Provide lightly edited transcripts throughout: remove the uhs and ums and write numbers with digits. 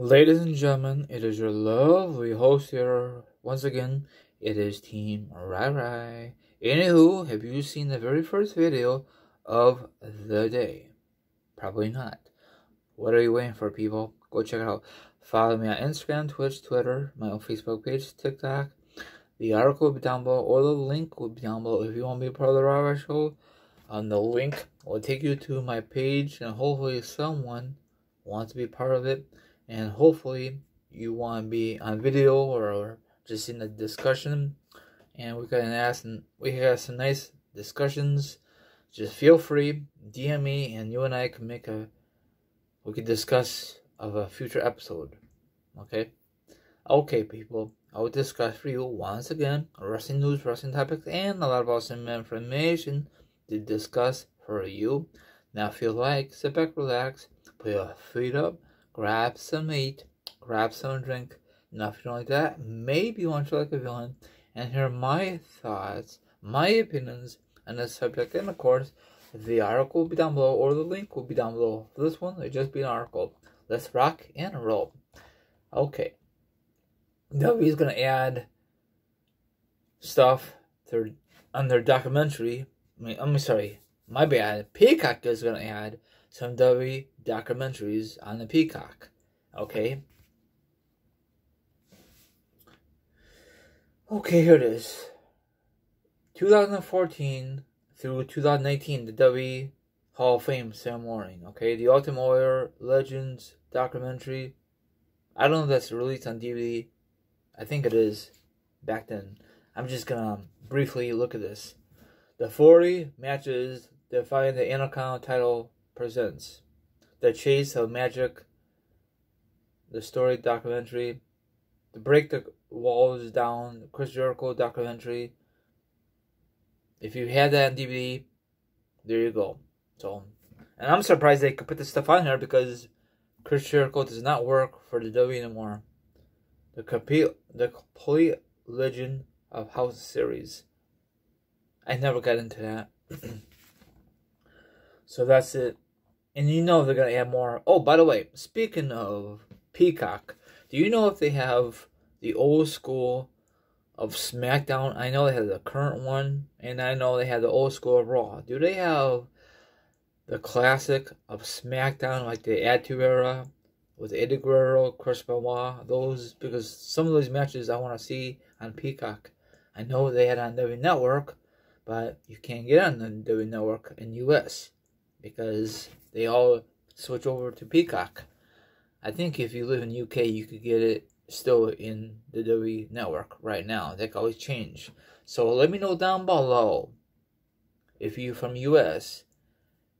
Ladies and gentlemen, it is your lovely host here. Once again, it is Team Rai. Anywho, have you seen the very first video of the day? Probably not. What are you waiting for, people? Go check it out. Follow me on Instagram, Twitch, Twitter, my own Facebook page, TikTok. The article will be down below, or the link will be down below if you want to be a part of the Rai show. The link will take you to my page, and hopefully someone wants to be part of it. And hopefully you want to be on video or just in the discussion, and we got some nice discussions. Just feel free, DM me, and you and I can we could discuss of a future episode. Okay, people. I will discuss for you once again wrestling news, wrestling topics, and a lot of awesome information to discuss for you. Now, if you like, sit back, relax, put your feet up, grab some meat, grab some drink. Now, if you don't like that, maybe you want to like a villain and hear my thoughts, my opinions on this subject. And of course, the article will be down below, or the link will be down below. For this one, it'll just be an article. Let's rock and roll. Okay. WWE is going to add stuff on their documentary. My bad. Peacock is going to add some WWE documentaries on the Peacock. Okay, here it is. 2014 through 2019, the WWE Hall of Fame ceremony. Okay, the Ultimate Warrior Legends documentary. I don't know if that's released on DVD. I think it is back then. I'm just gonna briefly look at this. The 40 matches define the Intercontinental title presents The Chase of Magic, the story documentary, The Break the Walls Down, Chris Jericho documentary. If you had that on DVD, there you go. So, and I'm surprised they could put this stuff on here because Chris Jericho does not work for the WWE anymore. The complete Legend of House series. I never got into that. So that's it. And you know they're going to add more. Oh, by the way, speaking of Peacock, do you know if they have the old school of SmackDown? I know they have the current one, and I know they have the old school of Raw. Do they have the classic of SmackDown, like the Attitude Era, with Eddie Guerrero, Chris Benoit, those? Because some of those matches I want to see on Peacock. I know they had on WWE Network, but you can't get on the WWE Network in US because they all switch over to Peacock. I think if you live in UK, you could get it still in the WWE Network right now. That could always change. So let me know down below if you're from US,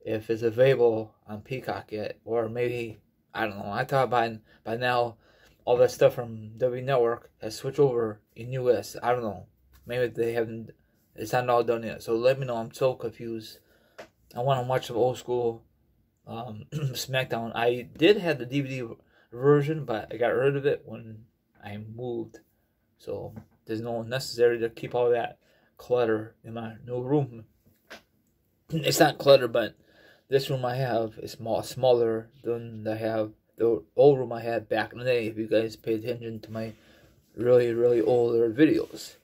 if it's available on Peacock yet, or maybe, I don't know. I thought by now all that stuff from WWE Network has switched over in US. I don't know. Maybe they haven't. It's not all done yet. So let me know. I'm so confused. I want to watch the old school SmackDown. I did have the DVD version, but I got rid of it when I moved. So there's no necessary to keep all that clutter in my new room. It's not clutter, but this room I have is smaller than the old room I had back in the day. If you guys pay attention to my really, really older videos.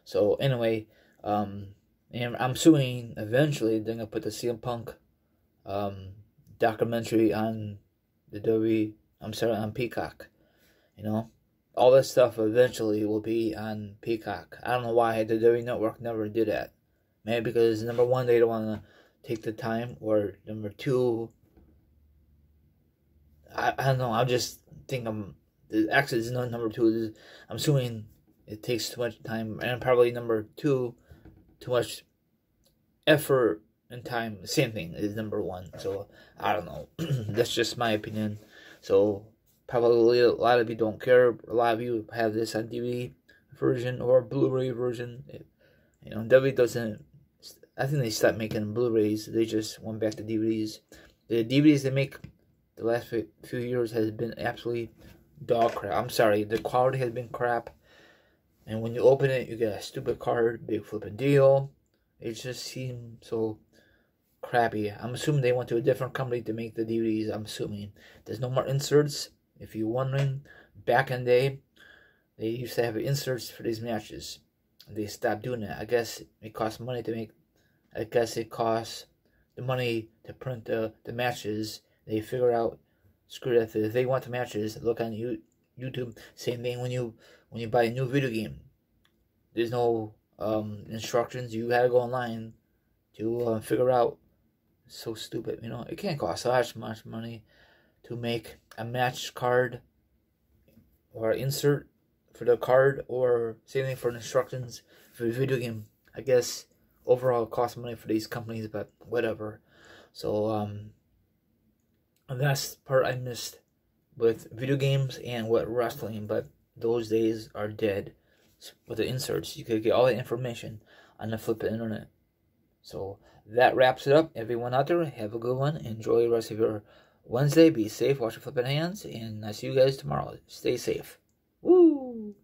So anyway, and I'm assuming eventually they're gonna put the CM Punk documentary on on Peacock. You know, all that stuff eventually will be on Peacock. I don't know why the WWE Network never did that. Maybe because number one, they don't want to take the time, or number two, I don't know. I just think actually it's not number two. I'm assuming it takes too much time, and probably number two, too much effort and time. Same thing is number one. So I don't know. That's just my opinion. So probably a lot of you don't care. A lot of you have this on DVD version or Blu-ray version. You know, WWE doesn't. I think they stopped making Blu-rays. They just went back to DVDs. The DVDs they make the last few years has been absolutely dog crap. I'm sorry, the quality has been crap. And when you open it, you get a stupid card, big flipping deal. It just seems so crappy. I'm assuming they went to a different company to make the DVDs. I'm assuming there's no more inserts. If you're wondering, back in the day, they used to have inserts for these matches. They stopped doing that. I guess it costs money to make. I guess it costs the money to print the matches. They figure out, screw that. If they want the matches, look on YouTube. Same thing when you buy a new video game. There's no instructions. You gotta go online to figure out. It's so stupid, you know. It can't cost that much money to make a match card or insert for the card, or same thing for instructions for a video game. I guess overall it costs money for these companies, but whatever. So that's the part I missed with video games and with wrestling, but those days are dead. With the inserts, you could get all the information on the flipping internet. So that wraps it up. Everyone out there, have a good one. Enjoy the rest of your Wednesday. Be safe. Wash your flipping hands. And I see you guys tomorrow. Stay safe. Woo!